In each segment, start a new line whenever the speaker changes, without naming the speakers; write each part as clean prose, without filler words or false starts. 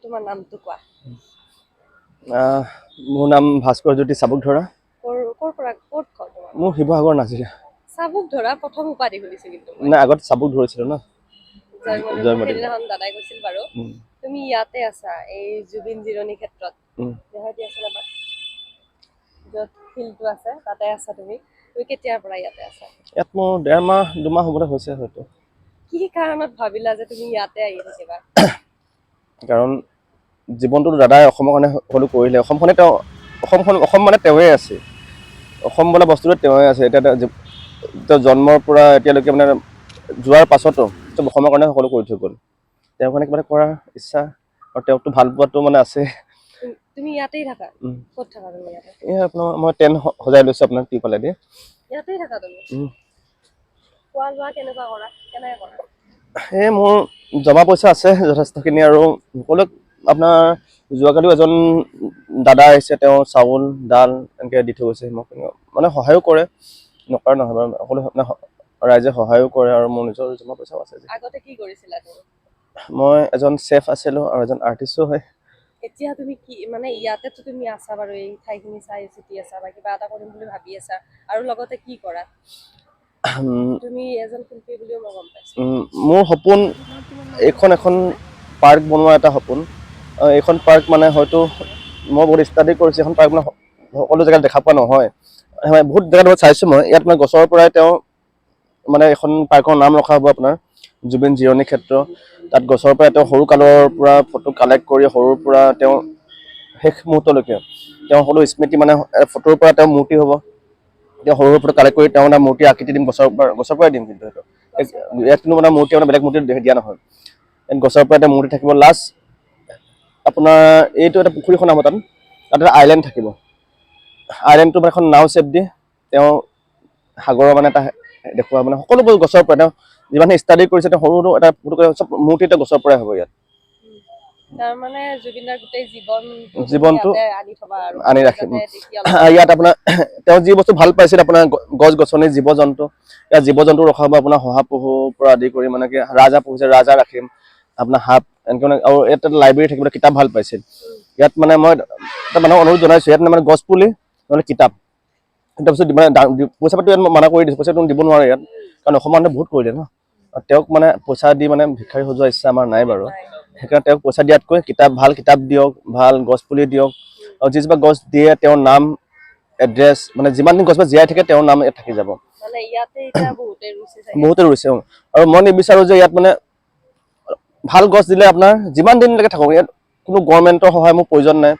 তোমাৰ নামটো কোৱা।
মোৰ নাম ভাস্কৰ জ্যোতি চাবুকধৰা।
ক'ৰ পৰা ক'ত ঘৰ তোমাৰ?
মোৰ শিৱসাগৰ নাছিলে।
চাবুকধৰা প্ৰথম উপাধি শুনিছো কিন্তু মই।
নাই আগত চাবুক ধৰিছিলো ন।
জয়মতী মোক
জয়মতী
সেইদিনাখন দাদাই কৈছিল বাৰু। তুমি ইয়াতে আছা এই জুবিন জিৰণি ক্ষেত্ৰত। গুৱাহাটী আছে নাবা য'ত ফিল্ডটো আছে তাতে আছা তুমি। তুমি কেতিয়াৰ পৰা ইয়াতে আছা?
ইয়াত মোৰ 1.5 মাহ 2 মাহ হ'বলৈ হৈছে হয়তো।
কি কাৰণত ভাবিলা যে তুমি ইয়াতে আহি থাকিবা?
কাৰণ জীৱনটোতো দাদাই অসমৰ কাৰণে সকলো কৰিলে। অসমখনে তেওঁ অসম মানে তেওঁৱে আছে। অসম বোলা বস্তুটো তেওঁৱে আছে। এতিয়া জন্মৰ পৰা এতিয়ালৈকে মানে যোৱাৰ পাছতো চব অসমৰ কাৰণে সকলো কৰি থৈ গ'ল। তেওঁৰ কাৰণে কিবা এটা কৰাৰ ইচ্ছা আৰু তেওঁকতো ভাল পোৱাটো মানে আছে।
তুমি ইয়াতেই থাকা? ক'ত থাকা তুমি ইয়াতে?
আপোনাৰ মই টেণ্ট সজাই লৈছোঁ আপোনাৰ টিৰপালেদি।
ইয়াতেই থাকা তুমি? খোৱা লোৱা কেনেকুৱা কৰা? কেনেকে কৰা?
মোৰ জমা পইচা আছে যথেষ্টখিনি আৰু সকলোক আপোনাৰ যোৱাকালিও এজন দাদা আহিছে, তেওঁ চাউল দাল এনেকৈ দি থৈ গৈছে মোক। মানে সহায়ো কৰে, নকৰা নহয় বাৰু। সকলো ৰাইজে সহায়ো কৰে আৰু মোৰ নিজৰ জমা পইচাও আছে।
আগতে কি কৰিছিলা তুমি?
মই এজন চেফ আছিলোঁ আৰু এজন আৰ্টিষ্টো হয়।
এতিয়া তুমি কি মানে ইয়াতেতো তুমি আছা বাৰু, এই ঠাইখিনি চাই চিতি আছা বা কিবা এটা কৰিম বুলি ভাবি আছা আৰু লগতে কি কৰা? তুমি এজন শিল্পী বুলিও মই গম পাইছোঁ।
মোৰ সপোন এখন পাৰ্ক বনোৱা এটা সপোন। এইখন পাৰ্ক মানে হয়তো মই বহুত ষ্টাডি কৰিছোঁ। এখন পাৰ্ক মানে সকলো জেগাত দেখা পোৱা নহয়। বহুত জেগাত চাইছোঁ মই। ইয়াত মানে গছৰ পৰাই তেওঁ মানে এখন পাৰ্কৰ নাম ৰখা হ'ব আপোনাৰ জুবিন জিৰণি ক্ষেত্ৰ। তাত গছৰ পৰাই তেওঁ সৰু কালৰ পৰা ফটো কালেক্ট কৰি সৰুৰ পৰা তেওঁ শেষ মুহূৰ্তলৈকে তেওঁ সকলো স্মৃতি মানে ফটোৰ পৰা তেওঁ মূৰ্তি হ'ব। এতিয়া সৰু ফটো কালেক্ট কৰি তেওঁ এটা মূৰ্তি আকৃতি দিম গছৰ পৰাই দিম। কিন্তু সেইটো ইয়াত কোনো মানে মূৰ্তি মানে বেলেগ মূৰ্তি দিয়া নহয়। গছৰ পৰা এটা মূৰ্তি থাকিব। লাষ্ট আপোনাৰ এইটো এটা পুখুৰীখন হ'ব, তাত এটা আইলেণ্ড থাকিব। আইলেণ্ডটো মানে এখন নাও চেপ দি তেওঁ সাগৰৰ মানে এটা দেখুওৱা মানে সকলোবোৰ গছৰ পৰা তেওঁ যিমানে ষ্টাডি কৰিছে তেওঁ সৰু এটা চব মূৰ্তি এটা গছৰ পৰাই হ'ব ইয়াত।
তাৰমানে জুবিনৰ গোটেই
জীৱনটো
আনি থবা আৰু
আনি ৰাখিম।
দেখি
ইয়াত আপোনাৰ তেওঁ যি বস্তু ভাল পাইছিল আপোনাৰ গছ গছনি জীৱ জন্তু, ইয়াত জীৱ জন্তু ৰখা হ'ব। আপোনাৰ শহাপহুৰ পৰা আদি কৰি মানে কি ৰাজহাঁহ পুহিছে, ৰাজহাঁহ ৰাখিম। আপোনাৰ সাপ এনেকৈ মানে আৰু ইয়াত এটা লাইব্ৰেৰী থাকিব, কিতাপ ভাল পাইছিল। ইয়াত মানে মই এটা মানুহক অনুৰোধ জনাইছোঁ, ইয়াত মানে গছ পুলি নহ'লে কিতাপ তাৰপিছত মানে পইচা পাতি ইয়াত মানা কৰি দিছোঁ। পইচাটো দিব নোৱাৰে ইয়াত, কাৰণ অসমৰ মানুহে বহুত কৰিলে ন। তেওঁক মানে পইচা দি মানে ভিক্ষাৰী সজোৱাৰ ইচ্ছা আমাৰ নাই বাৰু। সেইকাৰণে তেওঁক পইচা দিয়াতকৈ ভাল কিতাপ দিয়ক, ভাল গছ পুলি দিয়ক। আৰু যিজোপা গছ দিয়ে তেওঁৰ নাম এড্ৰেছ মানে যিমান দিন গছজোপা জীয়াই থাকে তেওঁৰ নাম ইয়াত থাকি যাব। বহুতে ৰুইছে। আৰু মই নিবিচাৰোঁ যে ইয়াত মানে ভাল গছ দিলে আপোনাৰ যিমান দিনলৈকে থাকক, ইয়াত কোনো গভৰ্ণমেণ্টৰ সহায় মোৰ প্ৰয়োজন নাই।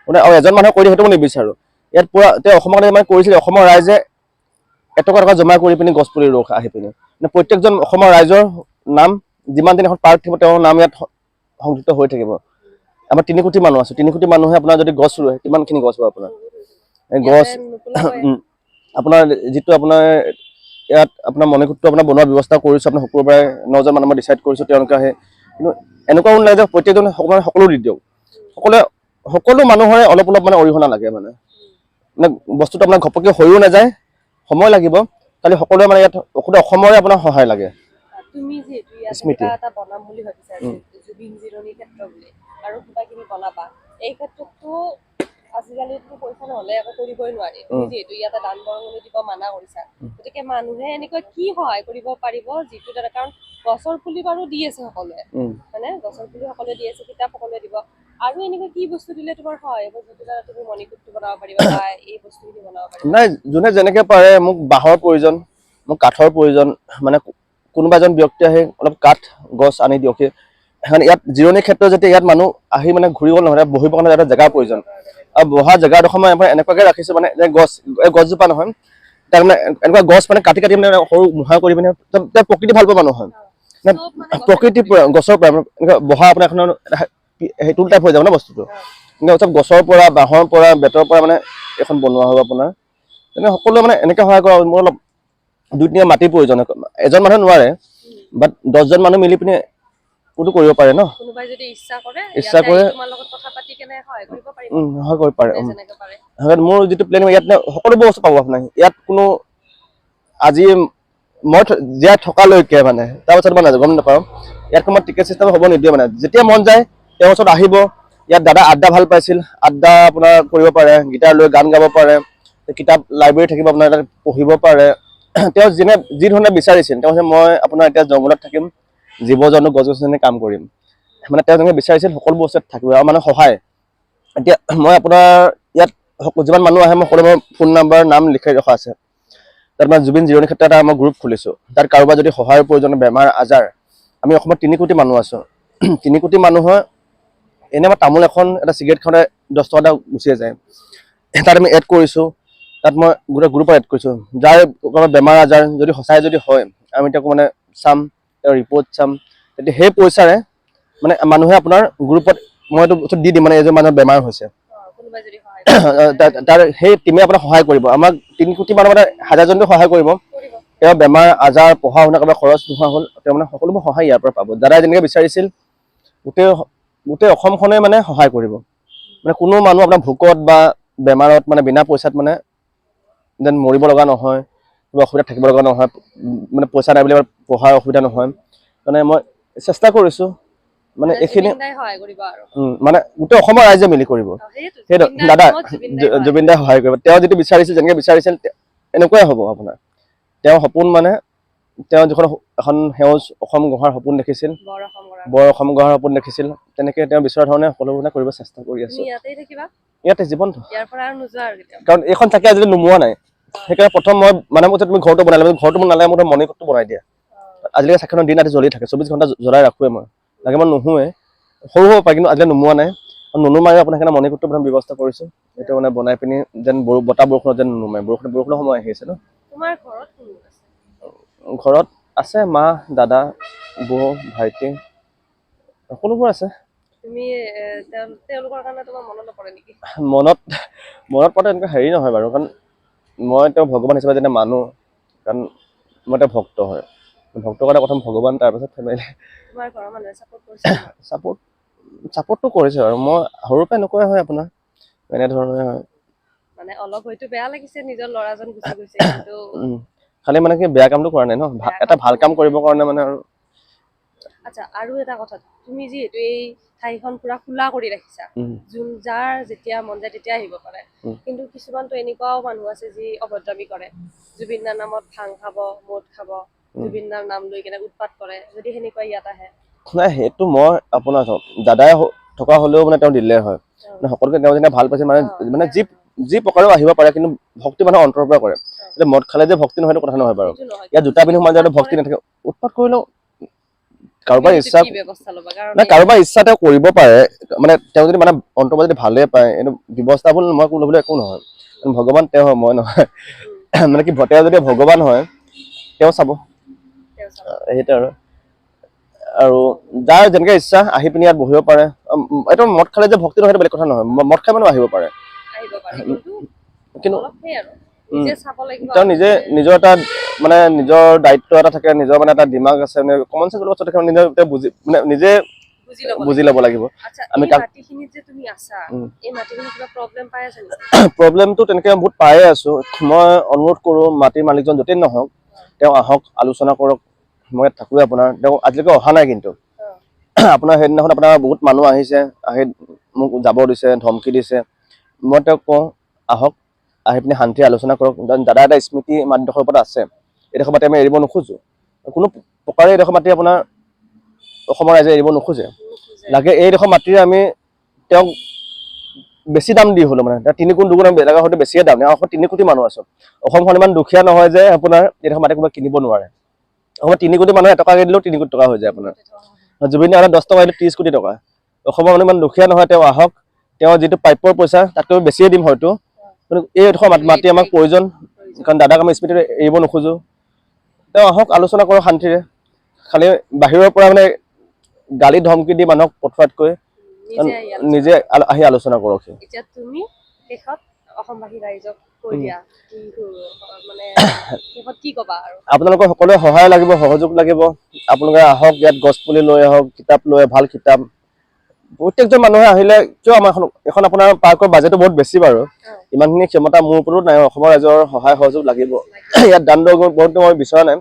মানে আৰু এজন মানুহে কৰি দিয়ে সেইটো মই নিবিচাৰোঁ। ইয়াত পুৰা তেওঁ অসমৰ কাৰণে মানে কৰিছিলে, অসমৰ ৰাইজে এটকা জমা কৰি পিনি গছ পুলি ৰোৱা আহি পিনি মানে প্ৰত্যেকজন অসমৰ ৰাইজৰ নাম যিমান দিন এখন পাৰ্ক থাকিব তেওঁৰ নাম ইয়াত সংযুক্ত হৈ থাকিব। আমাৰ 3 কোটি মানুহ আছোঁ। 3 কোটি মানুহে আপোনাৰ যদি গছ ৰোৱে কিমানখিনি গছ হ'ব আপোনাৰ? গছ আপোনাৰ যিটো আপোনাৰ ইয়াত আপোনাৰ মণিকূটটো আপোনাৰ বনোৱাৰ ব্যৱস্থা কৰিছোঁ। আপোনাৰ শুকুৰবাৰে 9জন মানুহ মই ডিচাইড কৰিছোঁ তেওঁলোকে আহে। কিন্তু এনেকুৱাও নাই যে প্ৰত্যেকজনে সকলো দি দিয়ক। সকলো মানুহৰে অলপ মানে অৰিহণা লাগে মানে বস্তুটো আপোনাৰ ঘপককৈ হৈও নাযায়, সময় লাগিব। খালি সকলোৱে মানে ইয়াত অসমৰে আপোনাৰ সহায় লাগে।
তুমি যিহেতু ইয়াতে
স্মৃতি
কিবা এটা বনাম বুলি ভাবিছা, জুবিন জিৰণি ক্ষেত্ৰ বুলি আৰু কিবা কিবি বনাবা, এই ক্ষেত্ৰততো আজিকালিতো পইচা নহ'লে একো কৰিবই নোৱাৰি। তুমি যিহেতু ইয়াতে দান বৰঙণি দিব মানা কৰিছা, গতিকে মানুহে এনেকুৱা কি সহায় কৰিব পাৰিব যিটো দ্বাৰা, কাৰণ গছৰ পুলি বাৰু দি আছে সকলোৱে, মানে গছৰ পুলি সকলোৱে দি আছে, কিতাপ সকলোৱে দিব, আৰু এনেকুৱা কি বস্তু দিলে তোমাৰ সহায় হ'ব যিটো দ্বাৰা তুমি মণিকূটটো বনাব পাৰিবা বা এই বস্তুখিনি বনাব পাৰিবা?
নাই, যোনে যেনেকে পাৰে। মোক বাঁহৰ প্ৰয়োজন, মোক কাঠৰ প্ৰয়োজন। মানে কোনোবা এজন ব্যক্তি আহি অলপ কাঠ গছ আনি দিয়ক। সেইকাৰণে ইয়াত জিৰণি ক্ষেত্ৰ যেতিয়া ইয়াত মানুহ আহি মানে ঘূৰিব নহয়, বহিবৰ কাৰণে এটা জেগাৰ প্ৰয়োজন। আৰু বহা জেগাডোখৰ মই এনেকুৱাকে ৰাখিছোঁ মানে গছজোপা নহয়, তাৰ মানে এনেকুৱা গছ মানে কাটি মানে সৰু মুহা কৰি পিনে প্ৰকৃতি ভাল পোৱা মানুহ হয়। প্ৰকৃতিৰ পৰা গছৰ পৰা এনেকুৱা বহা আপোনাৰ এখন টুল টাইপ হৈ যাব ন বস্তুটো। চব গছৰ পৰা, বাঁহৰ পৰা, বেতৰ পৰা মানে এখন বনোৱা হ'ব আপোনাৰ। তেনে সকলোৱে মানে এনেকৈ সহায় কৰা। মোৰ অলপ 2-3 মাটিৰ প্ৰয়োজন। এজন মানুহে নোৱাৰে, বাট 10জন মানুহ মিলি পিনে কোনো কৰিব পাৰে ন।
কোনোবাই যদি ইচ্ছা কৰে তোমাৰ লগত কথা পাতি কেনে সহায় কৰিব পাৰিব।
সহায় কৰিব পাৰে। মোৰ যিটো প্লেন ইয়াত সকলোবোৰ বস্তু পাব আপোনাৰ। ইয়াত কোনো আজি মই জীয়াই থকালৈকে মানে তাৰপাছত মই গম নাপাওঁ। ইয়াত মই টিকেট চিষ্টেম হ'ব নিদিয়ে মানে। যেতিয়া মন যায় তেওঁৰ ওচৰত আহিব। ইয়াত দাদা আড্ডা ভাল পাইছিল, আড্ডা আপোনাৰ কৰিব পাৰে, গীটাৰ লৈ গান গাব পাৰে, কিতাপ লাইব্ৰেৰী থাকিব, আপোনাৰ তাত পঢ়িব পাৰে। তেওঁ যি ধৰণে বিচাৰিছিল, তেওঁ মই আপোনাৰ এতিয়া জংঘলত থাকিম, জীৱ জন্তু গছ গছনি কাম কৰিম, মানে তেওঁ যেনেকৈ বিচাৰিছিল সকলো বস্তুত থাকিব আৰু মানে সহায়। এতিয়া মই আপোনাৰ ইয়াত যিমান মানুহ আহে মই সকলো ফোন নাম্বাৰ নাম লিখাই ৰখা আছে। তাত মই জুবিন জিৰণি ক্ষেত্ৰ এটা মই গ্ৰুপ খুলিছোঁ। তাত কাৰোবাৰ যদি সহায়ৰ প্ৰয়োজন, বেমাৰ আজাৰ, আমি অসমত 3 কোটি মানুহ আছোঁ। 3 কোটি মানুহৰ এনে মই তামোল এখন এটা চিগাৰেট খাওঁতে 10 টকা এটা গুচিয়ে যায়। তাত আমি এড কৰিছোঁ, তাত মই গোটেই গ্ৰুপত এড কৰিছোঁ। যাৰ বেমাৰ আজাৰ যদি সঁচাই যদি হয়, আমি তেওঁক মানে চাম, তেওঁৰ ৰিপৰ্ট চাম, তেতিয়া সেই পইচাৰে মানে মানুহে আপোনাৰ গ্ৰুপত মই এইটো দি দিম, মানে এজন মানুহৰ বেমাৰ হৈছে
কোনোবাই যদি সহায় কৰে
তাৰ সেই টিমে আপোনাক সহায় কৰিব। আমাক 3 কোটি মানুহ মানে 1000জনটো সহায় কৰিব। তেওঁ বেমাৰ আজাৰ, পঢ়া শুনা কিবা খৰচ নোহোৱা হ'ল, তেওঁ মানে সকলোবোৰ সহায় ইয়াৰ পৰা পাব। দাদাই যেনেকৈ বিচাৰিছিল গোটেই অসমখনে মানে সহায় কৰিব। মানে কোনো মানুহ আপোনাৰ ভোকত বা বেমাৰত মানে বিনা পইচাত মানে যেন মৰিব লগা নহয়, কিবা অসুবিধাত থাকিব লগা নহয়, মানে পইচা নাই বুলি পঢ়াৰ অসুবিধা নহয়। মানে মই চেষ্টা কৰিছোঁ মানে এইখিনি
সহায় কৰিব আৰু
মানে গোটেই অসমৰ ৰাইজে মিলি কৰিব। সেইটো দাদা জুবিন দাই সহায় কৰিব। তেওঁ যিটো বিচাৰিছিল, যেনেকৈ বিচাৰিছিল এনেকুৱাই হ'ব আপোনাৰ। তেওঁৰ সপোন মানে তেওঁ যিখন এখন সেউজ অসম গঢ়াৰ সপোন দেখিছিল, বৰ অসম গঢ়াৰ সপোন দেখিছিল, তেনেকৈ তেওঁ বিচৰা ধৰণে সকলোবিলাক কৰিব চেষ্টা কৰি আছোঁ। ইয়াতে জীৱন, কাৰণ এইখন চাকি আজিলৈ নুমুৱা নাই। সেইকাৰণে প্ৰথম মই মানে মোক তুমি ঘৰটো বনালে, ঘৰটো বনালে মোৰ মণিকোটটো বনাই দিয়া। আজিলৈকে চাকিখন দিন ৰাতি জ্বলি থাকে, 24 ঘণ্টা জ্বলাই ৰাখোৱে মই, লাগে মই নুশুৱে। সৰু হ'ব পাৰে কিন্তু আজিলৈ নুমুৱা নাই। নুনুমাই আপোনাৰ সেইকাৰণে মণিকোটটো ব্যৱস্থা কৰিছোঁ। এইটো মানে বনাই পিনি যেন বতাহ বৰষুণত যেন নুনুমাই, বৰষুণৰ সময় আহি আছে ন।
তোমাৰ ঘৰত কোন আছে?
ঘৰত আছে মা, দাদা, বৌ, ভাইটি, সকলোবোৰ আছে।
তুমি তেওঁলোকৰ কাৰণে তোমাৰ মনত নপৰে নেকি?
মনত পৰাটো এনেকুৱা হেৰি নহয় বাৰু, কাৰণ মই তেওঁ ভগৱান হিচাপে যেনে মানুহ, কাৰণ মই তেওঁ ভক্ত হয়। ভক্তৰ কাৰণে প্ৰথম ভগৱান, তাৰপিছত ফেমিলি।
তোমাৰ ঘৰৰ মানুহে ছাপোৰ্ট কৰিছে?
ছাপোৰ্টটো কৰিছে আৰু মই সৰুৰ পৰা এনেকুৱাই হয় আপোনাৰ, এনেধৰণে হয়।
মানে অলপ হয়তো বেয়া লাগিছে নিজৰ ল'ৰাজন গুচি গৈছে, কিন্তু
খালি মানে কি বেয়া কামটো কৰা নাই ন, এটা ভাল কাম কৰিবৰ কাৰণে মানে আৰু।
আচ্ছা, আৰু এটা কথা, তুমি যিহেতু এই ঠাইখন পুৰা খোলা কৰি ৰাখিছা, যাৰ যেতিয়া মন যায় তেতিয়া আহিব পাৰে, কিন্তু কিছুমানতো এনেকুৱাও মানুহ আছে যি অভদ্ৰামি কৰে, জুবিন দাৰ নামত ভাং খাব, মদ খাব, জুবিন দাৰ নাম লৈ কেনে উৎপাত কৰে, যদি সেনেকুৱা ইয়াত আহে? নাই,
সেইটো মই আপোনাৰ দাদাই থকা হ'লেও মানে তেওঁ দিলে হয়, মানে সকলোকে তেওঁ যেনে ভাল পাইছে, মানে যি প্ৰকাৰেও আহিব পাৰে, কিন্তু ভক্তি মানুহৰ অন্তৰৰ পৰা কৰে। এতিয়া মদ খালে যে ভক্তি নহয়, সেইটো কথা নহয় বাৰু। ইয়াত জোতা পিন্ধি সোমাই যাওঁতে ভক্তি নাথাকে, উৎপাত কৰিলেও কাৰোবাৰ ইচ্ছা নাই, কাৰোবাৰ ইচ্ছা তেওঁ কৰিব পাৰে, মানে তেওঁ যদি মানে অন্তৰৰ পৰা যদি ভালেই পায়, এইটো ব্যৱস্থাবোৰ মই ল'বলৈ একো নহয়। ভগৱান তেওঁ হয়, মই নহয়। মানে কি তেওঁ যদি ভগৱান হয়, তেওঁ চাব, সেইটো আৰু যাৰ যেনেকে ইচ্ছা আহি পিনি ইয়াত বহিব পাৰে। এইটো মদ খালে যে ভক্তি নহয়, সেইটো বেলেগ কথা নহয়। মদ খাই মানুহ আহিব পাৰে, কিন্তু তেওঁ নিজৰ এটা মানে নিজৰ দায়িত্ব এটা থাকে, নিজৰ মানে এটা দিমাগ আছে, মানে কমন চেঞ্চ বস্তু থাকে, নিজে বুজি ল'ব লাগিব। আমি প্ৰব্লেমটো তেনেকে বহুত পায়ে আছো। মই অনুৰোধ কৰো, মাটিৰ মালিকজন য'তেই নহওক, তেওঁ আহক, আলোচনা কৰক। মই ইয়াত থাকোৱে আপোনাৰ, তেওঁ আজিলৈকে অহা নাই, কিন্তু আপোনাৰ সেইদিনাখন আপোনাৰ বহুত মানুহ আহিছে, আহি মোক যাব দিছে, ধমকি দিছে। মই তেওঁক কওঁ আহক, আহি পিনি শান্তি আলোচনা কৰক। দাদা এটা স্মৃতি মাটিডোখৰ ওপৰত আছে, এইডোখৰ মাটি আমি এৰিব নোখোজো, কোনো প্ৰকাৰে এইডোখৰ মাটি আপোনাৰ অসমৰ ৰাইজে এৰিব নোখোজে। লাগে এইডোখৰ মাটিৰে আমি তেওঁক বেছি দাম দি হলো, মানে 3 গুণ 2 গুণ বেলেগৰ হয়তো বেছিয়ে দাম। অসমত 3 কোটি মানুহ আছো, অসমখন ইমান দুখীয়া নহয় যে আপোনাৰ এইডোখৰ মাটি কোনোবাই কিনিব নোৱাৰে। অসমত 3 কোটি মানুহে এটকা দিলেও 3 কোটি টকা হৈ যায় আপোনাৰ। জুবিন দাৰ 10 টকা দিলে 30 কোটি টকা। অসমৰ মানুহ ইমান দুখীয়া নহয়, তেওঁ আহক, তেওঁ যিটো প্ৰাপ্যৰ পইচা তাতকৈ বেছিয়ে দিম হয়তো, কিন্তু এইডোখৰ মাটি আমাক প্ৰয়োজন, কাৰণ দাদাক আমি স্মৃতি এৰিব নোখোজো। তেওঁ আহক, আলোচনা কৰক শান্তিৰে। খালি বাহিৰৰ পৰা মানে গালি ধমকি দি মানুহক পঠোৱাতকৈ নিজে আহি আলোচনা কৰক।
এতিয়া তুমি শেষত অসমবাসী ৰাইজক কৈ দিয়া, মানে শেষত কি ক'বা? আৰু
আপোনালোকৰ সকলোৱে সহায় লাগিব, সহযোগ লাগিব। আপোনালোকে আহক, ইয়াত গছ পুলি লৈ আহক, কিতাপ লৈ, ভাল কিতাপ। প্ৰত্যেকজন মানুহে আহিলে, কিয় আমাৰ এখন আপোনাৰ পাৰ্কৰ বাজেটটো বহুত বেছি বাৰু, ইমানখিনি ক্ষমতা মোৰ ওপৰত নাই। অসমৰ ৰাইজৰ সহায় সহযোগ লাগিব। ইয়াত দান বৰঙণি মই বিচৰা নাই।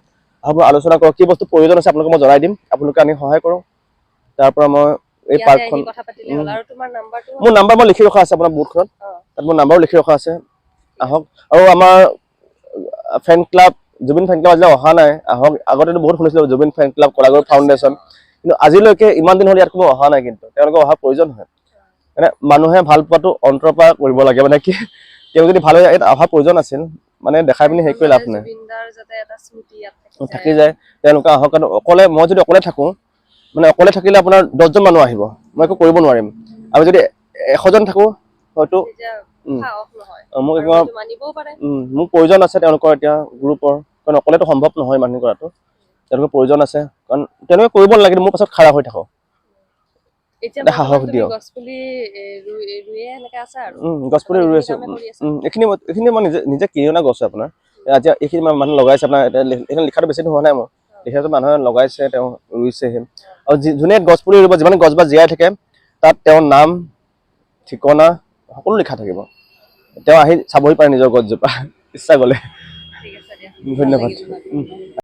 আলোচনা কৰক, কি বস্তু প্ৰয়োজন আছে আপোনালোকে মই জনাই দিম, আপোনালোকে আনি সহায় কৰক। তাৰ পৰা মই এই
ইয়াতে
পাৰ্কখন
আহি কথা পাতিলে হ'ল আৰু তোমাৰ নাম্বাৰটো
মোৰ নাম্বাৰ মই লিখি ৰখা আছে আপোনাৰ বোৰ্ডখনত তাত মোৰ নাম্বাৰো লিখি ৰখা আছে আহক আৰু আমাৰ ফেন ক্লাব জুবিন ফেন ক্লাব আজিলৈ অহা নাই আহক আগতেতো বহুত শুনিছিলোঁ জুবিন ফেন ক্লাব কলাগুৰু ফাউণ্ডেশ্যন কিন্তু আজিলৈকে ইমান দিন হ'ল ইয়াত কোনো অহা নাই কিন্তু তেওঁলোকে অহাৰ প্ৰয়োজন হয় মানে মানুহে ভাল পোৱাটো অন্তৰৰ পৰা কৰিব লাগে মানে কি তেওঁ যদি ভাল হৈ যায় ইয়াত অহাৰ প্ৰয়োজন আছিল মানে দেখাই পিনি হেৰি কৰি লাভ নাই
জুবিনদাৰ যাতে এটা স্মৃতি ইয়াত
থাকি যায় তেওঁলোকে আহক কাৰণ অকলে মই যদি অকলে থাকোঁ মানে অকলে থাকিলে আপোনাৰ 10জন মানুহ আহিব মই একো কৰিব নোৱাৰিম আৰু যদি 100জন থাকোঁ হয়তো
তেতিয়া সাহস নহয়
মোক
আৰু হয়তো মানিবও পাৰে
মোক প্ৰয়োজন আছে তেওঁলোকৰ এতিয়া গ্ৰুপৰ কাৰণ অকলেতো সম্ভৱ নহয় মানুহ কৰাটো তেওঁলোকৰ প্ৰয়োজন আছে কাৰণ তেওঁলোকে কৰিব নালাগে মোৰ পাছত খাৰা হৈ থাকক
এতিয়া
এটা সাহস
তুমি
দিয়ক
গছপুলি ৰুয়ে এনেকে আছা আৰু
গছপুলি ৰুই আছোঁ এইখিনি মই নিজে কিনি অনা গছ আপোনাৰ এতিয়া এইখিনি মানুহ লগাইছে আপোনাৰ এতিয়া লিখাটো বেছি হোৱা নাই মোৰ লিখাটো মানুহে লগাইছে তেওঁ ৰুইছেহে আৰু যোনে গছপুলি ৰুব যিমান গছজোপা জীয়াই থাকে তাত তেওঁৰ নাম ঠিকনা সকলো লিখা থাকিব তেওঁ আহি চাবহি পাৰে নিজৰ গছজোপা ইচ্ছা গ'লে
ঠিক আছে দিয়া
ধন্যবাদ